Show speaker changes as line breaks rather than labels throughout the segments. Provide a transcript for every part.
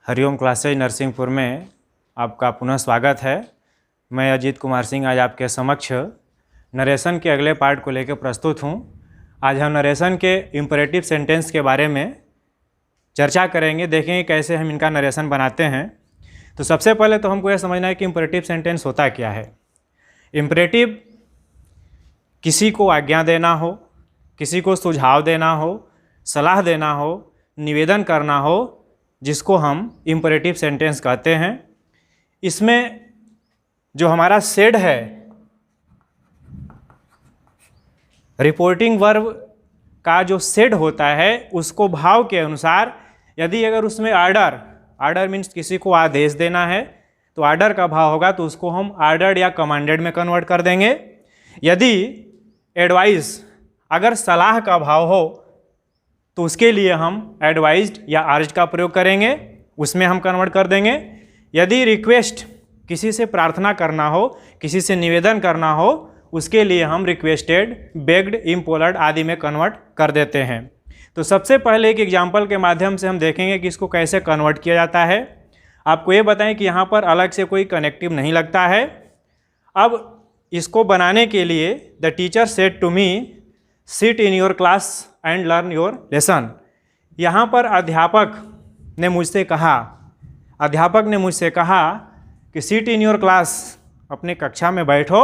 Hariom classes Narsinghpur में आपका पुनः स्वागत है। मैं अजीत कुमार सिंह आज आपके समक्ष नरेशन के अगले पार्ट को लेकर प्रस्तुत हूँ। आज हम नरेशन के इम्परेटिव सेंटेंस के बारे में चर्चा करेंगे, देखेंगे कैसे हम इनका नरेशन बनाते हैं। तो सबसे पहले तो हमको यह समझना है कि इम्परेटिव सेंटेंस होता क्या है। इम्परेटिव किसी को आज्ञा देना हो, किसी को सुझाव देना हो, सलाह देना हो, निवेदन करना हो, जिसको हम इम्परेटिव सेंटेंस कहते हैं। इसमें जो हमारा सेड है, रिपोर्टिंग वर्ब का जो सेड होता है उसको भाव के अनुसार, यदि अगर उसमें आर्डर मीन्स किसी को आदेश देना है तो आर्डर का भाव होगा तो उसको हम आर्डर्ड या कमांडेड में कन्वर्ट कर देंगे। यदि एडवाइस अगर सलाह का भाव हो तो उसके लिए हम एडवाइज्ड या अर्ज्ड का प्रयोग करेंगे, उसमें हम कन्वर्ट कर देंगे। यदि रिक्वेस्ट किसी से प्रार्थना करना हो, किसी से निवेदन करना हो, उसके लिए हम रिक्वेस्टेड, बेग्ड, इम्पोलर्ड आदि में कन्वर्ट कर देते हैं। तो सबसे पहले एक एग्जाम्पल के माध्यम से हम देखेंगे कि इसको कैसे कन्वर्ट किया जाता है। आपको ये बताएं कि यहाँ पर अलग से कोई कनेक्टिव नहीं लगता है। अब इसको बनाने के लिए the teacher said to me sit in your class and learn your lesson. यहाँ पर अध्यापक ने मुझसे कहा कि सिट इन योर क्लास, अपने कक्षा में बैठो,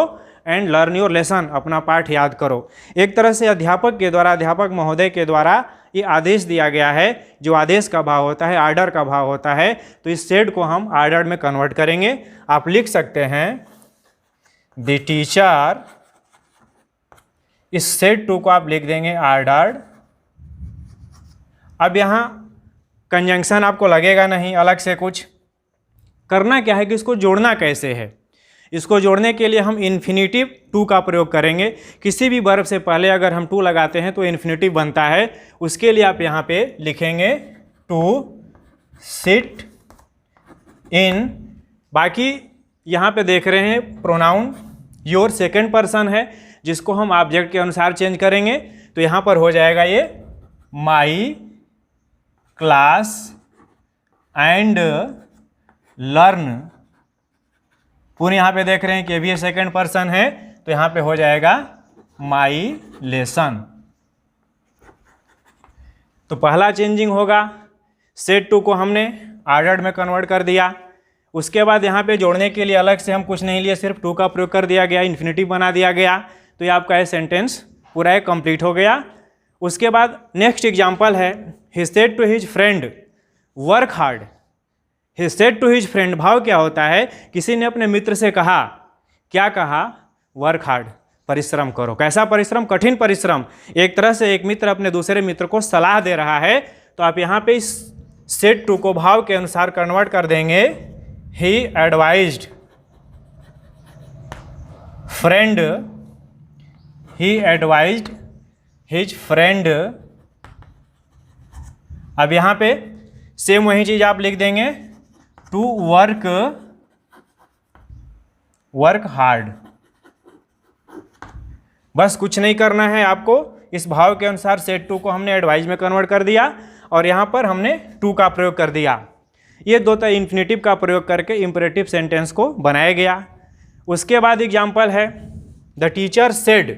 एंड लर्न योर लेसन, अपना पाठ याद करो। एक तरह से अध्यापक महोदय के द्वारा ये आदेश दिया गया है। जो आदेश का भाव होता है, आर्डर का भाव होता है, तो इस सेड को हम आर्डर में कन्वर्ट करेंगे। आप लिख सकते हैं द टीचर, इस सेड टू को आप लिख देंगे आर्डर्ड। अब यहाँ कंजंक्शन आपको लगेगा नहीं, अलग से कुछ करना क्या है कि इसको जोड़ना कैसे है। इसको जोड़ने के लिए हम इन्फिनिटिव टू का प्रयोग करेंगे। किसी भी वर्ब से पहले अगर हम टू लगाते हैं तो इन्फिनिटिव बनता है। उसके लिए आप यहाँ पे लिखेंगे टू सिट इन। बाकी यहाँ पे देख रहे हैं प्रोनाउन योर सेकेंड पर्सन है, जिसको हम ऑब्जेक्ट के अनुसार चेंज करेंगे। तो यहाँ पर हो जाएगा ये माई क्लास एंड लर्न। पूरे यहाँ पे देख रहे हैं कि ये भी सेकेंड पर्सन है, तो यहाँ पे हो जाएगा माई लेसन। तो पहला चेंजिंग होगा, सेट टू को हमने आर्डर्ड में कन्वर्ट कर दिया। उसके बाद यहाँ पे जोड़ने के लिए अलग से हम कुछ नहीं लिए, सिर्फ टू का प्रयोग कर दिया गया, इन्फिनिटिव बना दिया गया। तो ये आपका ये सेंटेंस पूरा एक कंप्लीट हो गया। उसके बाद नेक्स्ट एग्जांपल है he said to his friend work hard. He said to his friend भाव क्या होता है, किसी ने अपने मित्र से कहा, क्या कहा, वर्क हार्ड, परिश्रम करो। कैसा परिश्रम? कठिन परिश्रम। एक तरह से एक मित्र अपने दूसरे मित्र को सलाह दे रहा है। तो आप यहाँ पे इस सेड टू को भाव के अनुसार कन्वर्ट कर देंगे ही एडवाइज्ड फ्रेंड, ही एडवाइज्ड हिज फ्रेंड। अब यहाँ पे सेम वही चीज आप लिख देंगे टू वर्क हार्ड। बस कुछ नहीं करना है आपको, इस भाव के अनुसार सेट टू को हमने एडवाइज में कन्वर्ट कर दिया और यहाँ पर हमने टू का प्रयोग कर दिया। ये दो तरह इन्फिनिटिव का प्रयोग करके इम्परेटिव सेंटेंस को बनाया गया। उसके बाद एग्जाम्पल है द टीचर सेड,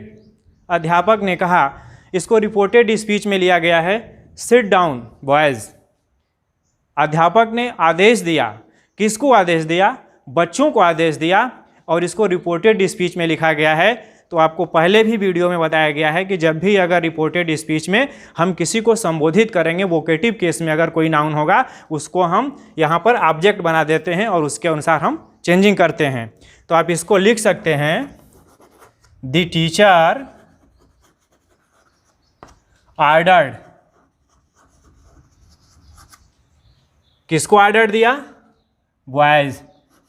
अध्यापक ने कहा। इसको रिपोर्टेड स्पीच में लिया गया है। सिट डाउन बॉयज, अध्यापक ने आदेश दिया। किसको आदेश दिया? बच्चों को आदेश दिया। और इसको रिपोर्टेड स्पीच में लिखा गया है। तो आपको पहले भी वीडियो में बताया गया है कि जब भी अगर रिपोर्टेड स्पीच में हम किसी को संबोधित करेंगे, वोकेटिव केस में अगर कोई नाउन होगा, उसको हम यहाँ पर ऑब्जेक्ट बना देते हैं और उसके अनुसार हम चेंजिंग करते हैं। तो आप इसको लिख सकते हैं द टीचर ऑर्डर्ड। किसको ऑर्डर दिया? Boys,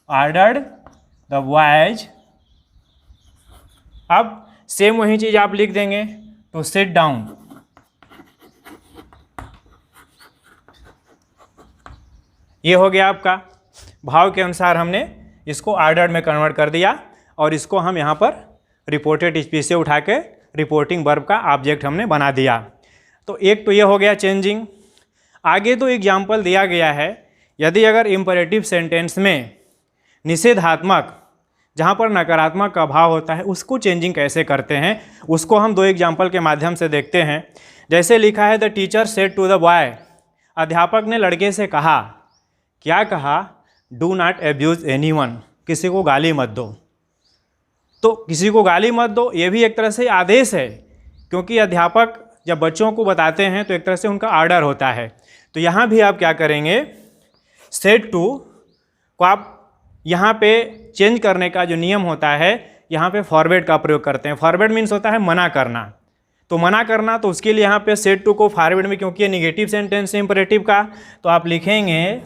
ordered the boys. अब सेम वही चीज आप लिख देंगे टू सिट डाउन। ये हो गया आपका भाव के अनुसार हमने इसको ऑर्डर में कन्वर्ट कर दिया और इसको हम यहाँ पर रिपोर्टेड स्पीच से उठा के रिपोर्टिंग वर्ब का ऑब्जेक्ट हमने बना दिया। तो एक तो ये हो गया चेंजिंग। आगे तो एग्जाम्पल दिया गया है यदि अगर इम्परेटिव सेंटेंस में निषेधात्मक, जहाँ पर नकारात्मक का भाव होता है, उसको चेंजिंग कैसे करते हैं उसको हम दो एग्जाम्पल के माध्यम से देखते हैं। जैसे लिखा है the teacher said to the boy, अध्यापक ने लड़के से कहा, क्या कहा? डू नॉट एब्यूज एनीवन, किसी को गाली मत दो। तो किसी को गाली मत दो ये भी एक तरह से आदेश है, क्योंकि अध्यापक जब बच्चों को बताते हैं तो एक तरह से उनका आर्डर होता है। तो यहाँ भी आप क्या करेंगे, सेड टू को आप यहाँ पे चेंज करने का जो नियम होता है, यहाँ पे फॉरवर्ड का प्रयोग करते हैं। फॉरवर्ड मीन्स होता है मना करना, तो मना करना, तो उसके लिए यहाँ पे सेड टू को फॉरवर्ड में, क्योंकि ये निगेटिव सेंटेंस है इंपरेटिव का, तो आप लिखेंगे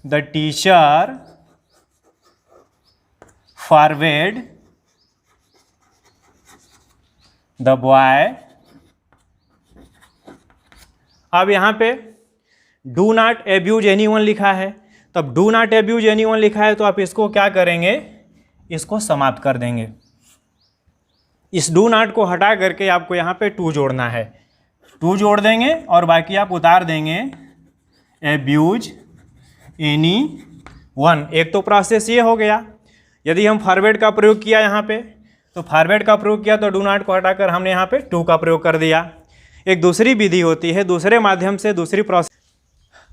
the teacher forward the boy. अब यहाँ पे डू नॉट एब्यूज एनीवन लिखा है, तब डू नॉट एब्यूज एनीवन लिखा है तो आप इसको क्या करेंगे, इसको समाप्त कर देंगे। इस डू नॉट को हटा करके आपको यहाँ पे टू जोड़ना है, टू जोड़ देंगे और बाकी आप उतार देंगे एब्यूज एनी वन। एक तो प्रोसेस ये हो गया, यदि हम फॉरवर्ड का प्रयोग किया यहाँ पे, तो फॉरवर्ड का प्रयोग किया तो डू नॉट को हटाकर हमने यहाँ पे टू का प्रयोग कर दिया। एक दूसरी विधि होती है, दूसरे माध्यम से दूसरी प्रोसेस।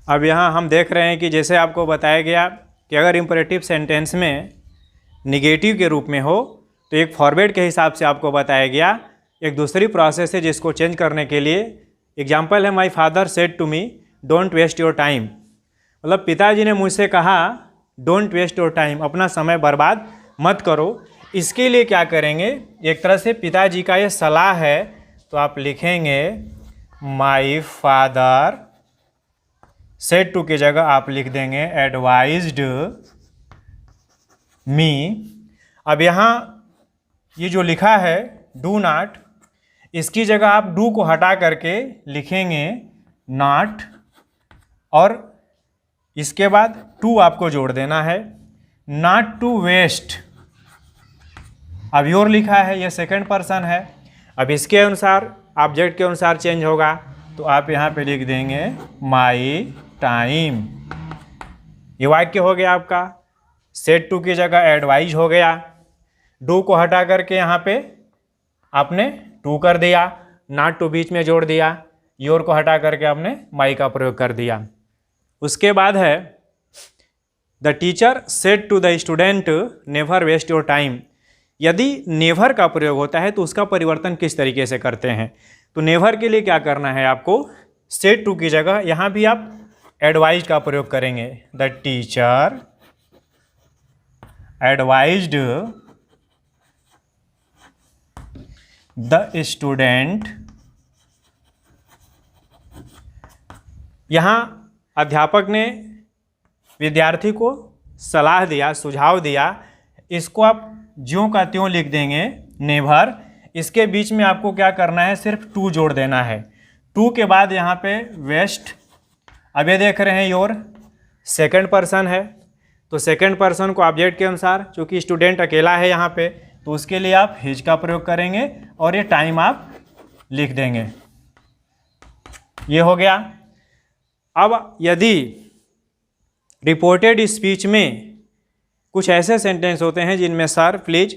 अब यहाँ हम देख रहे हैं कि जैसे आपको बताया गया कि अगर इम्परेटिव सेंटेंस में निगेटिव के रूप में हो तो एक फॉरवर्ड के हिसाब से आपको बताया गया। एक दूसरी प्रोसेस है जिसको चेंज करने के लिए, एग्जाम्पल है my father said to me don't waste your time, मतलब पिताजी ने मुझसे कहा डोंट वेस्ट योर टाइम, अपना समय बर्बाद मत करो। इसके लिए क्या करेंगे, एक तरह से पिताजी का ये सलाह है, तो आप लिखेंगे माई फादर सेड टू की जगह आप लिख देंगे एडवाइज्ड मी। अब यहाँ ये जो लिखा है डू नॉट, इसकी जगह आप डू को हटा करके लिखेंगे नॉट, और इसके बाद टू आपको जोड़ देना है, नॉट टू वेस्ट। अब योर लिखा है, ये सेकंड पर्सन है, अब इसके अनुसार ऑब्जेक्ट के अनुसार चेंज होगा, तो आप यहाँ पे लिख देंगे माई टाइम। ये वाक्य हो गया आपका। सेड टू की जगह एडवाइज हो गया, डू को हटा करके यहाँ पे आपने टू कर दिया, नॉट टू बीच में जोड़ दिया, योर को हटा करके आपने माई का प्रयोग कर दिया। उसके बाद है the teacher said to the student never waste your time. यदि नेवर का प्रयोग होता है तो उसका परिवर्तन किस तरीके से करते हैं, तो नेवर के लिए क्या करना है आपको, सेड टू की जगह यहाँ भी आप एडवाइज का प्रयोग करेंगे, the teacher advised the student. यहाँ अध्यापक ने विद्यार्थी को सलाह दिया, सुझाव दिया, इसको आप ज्यों का त्यों लिख देंगे नेवर। इसके बीच में आपको क्या करना है, सिर्फ टू जोड़ देना है, टू के बाद यहाँ पे वेस्ट। अब ये देख रहे हैं योर सेकंड पर्सन है, तो सेकंड पर्सन को ऑब्जेक्ट के अनुसार, चूँकि स्टूडेंट अकेला है यहाँ पे, तो उसके लिए आप हिज का प्रयोग करेंगे और ये टाइम आप लिख देंगे। ये हो गया। अब यदि रिपोर्टेड स्पीच में कुछ ऐसे सेंटेंस होते हैं जिनमें सर, प्लीज,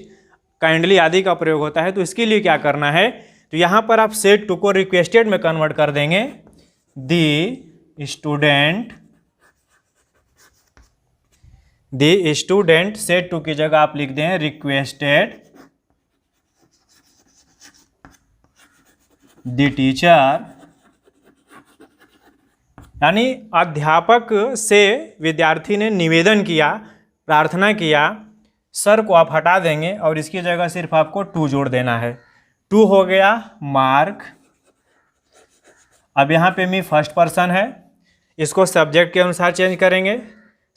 काइंडली आदि का प्रयोग होता है, तो इसके लिए क्या करना है, तो यहाँ पर आप सेड टू को रिक्वेस्टेड में कन्वर्ट कर देंगे, द स्टूडेंट सेड टू की जगह आप लिख दें रिक्वेस्टेड द टीचर। यानी अध्यापक से विद्यार्थी ने निवेदन किया, प्रार्थना किया, सर को आप हटा देंगे और इसकी जगह सिर्फ आपको टू जोड़ देना है। टू हो गया मार्क। अब यहाँ पे मी फर्स्ट पर्सन है, इसको सब्जेक्ट के अनुसार चेंज करेंगे।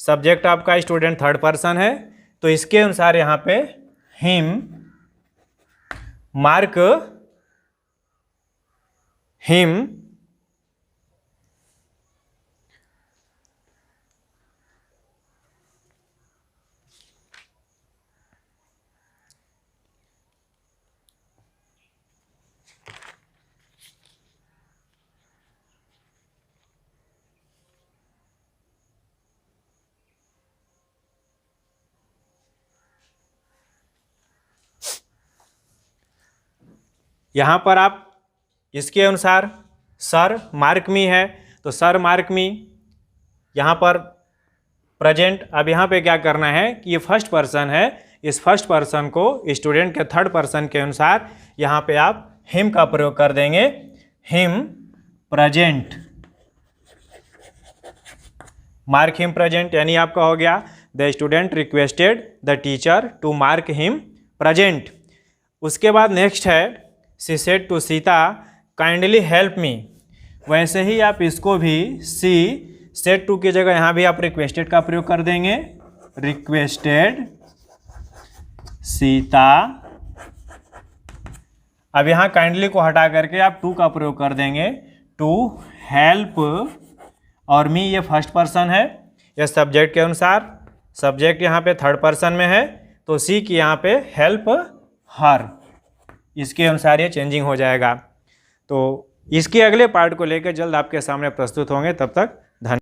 सब्जेक्ट आपका स्टूडेंट थर्ड पर्सन है, तो इसके अनुसार यहाँ पे हिम, मार्क हिम। यहाँ पर आप इसके अनुसार सर मार्क मी है, तो सर मार्क मी, यहाँ पर प्रेजेंट। अब यहाँ पे क्या करना है कि ये फर्स्ट पर्सन है, इस फर्स्ट पर्सन को स्टूडेंट के थर्ड पर्सन के अनुसार यहाँ पे आप हिम का प्रयोग कर देंगे, him present, mark him present, यानी आपका हो गया the student requested the teacher to mark him present. उसके बाद नेक्स्ट है she said to Sita kindly help me. वैसे ही आप इसको भी सी सेड टू की जगह यहाँ भी आप रिक्वेस्टेड का प्रयोग कर देंगे, रिक्वेस्टेड सीता। अब यहाँ काइंडली को हटा करके आप टू का प्रयोग कर देंगे, टू हेल्प, और मी ये फर्स्ट पर्सन है, यह सब्जेक्ट के अनुसार, सब्जेक्ट यहाँ पे थर्ड पर्सन में है, तो सी की यहाँ पे हेल्प हर, इसके अनुसार ये चेंजिंग हो जाएगा। तो इसके अगले पार्ट को लेकर जल्द आपके सामने प्रस्तुत होंगे, तब तक